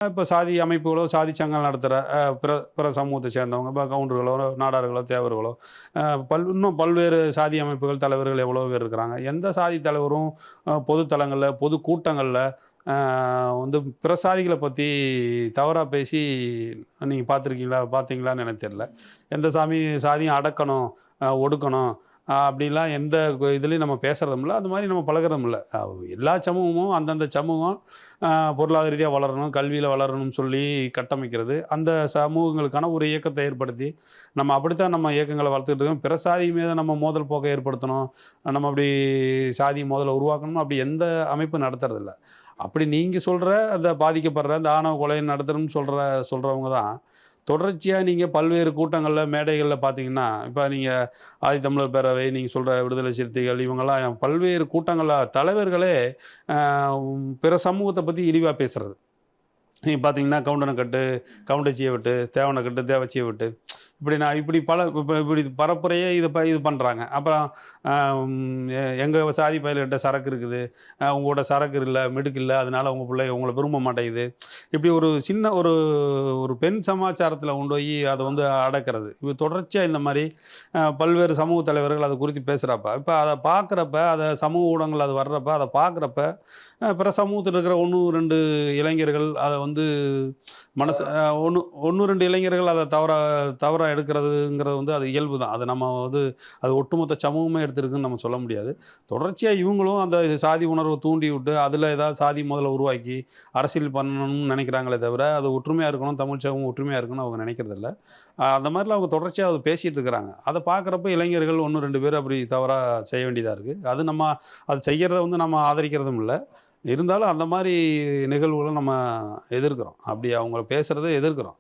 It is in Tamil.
இப்போ சாதி அமைப்புகளோ, சாதி சங்கம் நடத்துகிற பிற பிற சமூகத்தை சேர்ந்தவங்க, இப்போ கவுண்டர்களோ, நாடார்களோ, தேவர்களோ, இன்னும் பல்வேறு சாதி அமைப்புகள் தலைவர்கள் எவ்வளோ பேர் இருக்கிறாங்க. எந்த சாதி தலைவரும் பொது தளங்கள்ல, பொது கூட்டங்கள்ல அ வந்து பிற சாதிகள பத்தி தவறா பேசி நீங்க பார்த்துருக்கீங்களா? பார்த்தீங்களான்னு எனக்கு தெரியல. எந்த சாதியும் அடக்கணும், ஒடுக்கணும் அப்படிலாம் எந்த இதுலயும் நம்ம பேசுறதும் இல்ல. அது மாரி நம்ம பழகுறதும் இல்ல. எல்லா சமூகமும் அந்தந்த சமூகம் அ பொருளாதார ரீதியா வளரணும், கல்வியில வளரணும்னு சொல்லி கட்டமைக்கிறது. அந்த சமூகங்களுக்கான ஒரு இயக்கத்த ஏற்படுத்தி, நம்ம அப்படித்தான் நம்ம இயக்கங்கள வளர்த்துக்கிட்டு இருக்கோம். பிற சாதி மீது நம்ம மோதல் போக்க ஏற்படுத்தணும். நம்ம அப்படி சாதி மோதல உருவாக்கணும், அப்படி எந்த அமைப்பும் நடத்துறதில்ல. அப்படி நீங்க சொல்ற அந்த பாதிக்கப்படுற அந்த ஆணவ கொலை நடத்தணும்னு சொல்றவங்க தான், தொடர்ச்சியா நீங்க பல்வேறு கூட்டங்கள்ல, மேடைகள்ல பார்த்தீங்கன்னா, இப்ப நீங்க ஆதித்தமிழர் பேரவை, நீங்க சொல்ற விடுதலை சிறுத்தைகள் இவங்கலாம் பல்வேறு கூட்டங்கள்ல தலைவர்களே அ பிற சமூகத்த பத்தி இழிவா பேசுறது. நீங்க பார்த்தீங்கன்னா, கவுண்டன கட்டு, கவுண்டச்சிய வெட்டு, தேவன கட்டு, தேவச்சிய வெட்டு. இப்படி பல இப்படி பரப்புரையே இது பண்றாங்க. அப்புறம் அ எங்க சாதி பயலுகிட்ட சரக்கு இருக்குது. உங்களோட சரக்கு இல்ல, மிடுக்கு இல்ல. அதனால உங்க புள்ளை உங்கள விரும்ப மாட்டேங்குது. இப்படி ஒரு சின்ன ஒரு ஒரு பெண் சமாச்சாரத்தில கொண்டு போயி அத வந்து அடக்குறது. இது தொடர்ச்சியா இந்த மாரி பல்வேறு சமூக தலைவர்கள் அது குறித்து பேசுறப்ப, இப்ப அத பார்க்குறப்ப, சமூக ஊடகங்கள்ல அது வர்றப்ப, அத பார்க்குறப்ப, பிற சமூகத்தில இருக்கிற 1, 2 இளைஞர்கள் அத வந்து மனசு 1, 2 இளைஞர்கள் அத தவறா எடுக்கிறதுங்கிறது வந்து அது இயல்பு தான். அது நம்ம வந்து அது ஒட்டுமொத்த சமூகமே எடுத்திருக்குன்னு நம்ம சொல்ல முடியாது. தொடர்ச்சியா இவங்களும் அந்த சாதி உணர்வ தூண்டி விட்டு, அதில ஏதாவது சாதி மோதல உருவாக்கி, அரசியல் பண்ணணும்னு நினைக்கிறாங்களே தவிர, அது ஒற்றுமையா இருக்கணும், தமிழ் சமூகம் ஒற்றுமையா இருக்கணும்னு அவங்க நினைக்கிறதில்ல. அந்த மாரிலாம் அவங்க தொடர்ச்சியா அத பேசிட்டு இருக்கிறாங்க. அத பார்க்குறப்ப இளைஞர்கள் 1, 2 பேர் அப்படி தவறா செய்ய வேண்டியதா இருக்கு. அது செய்யறத வந்து நம்ம ஆதரிக்கிறதும் இல்ல. இருந்தாலும் அந்த மாரி நிகழ்வுகள நம்ம எதிர்க்கிறோம். அப்படி அவங்க பேசுறத எதிர்க்கிறோம்.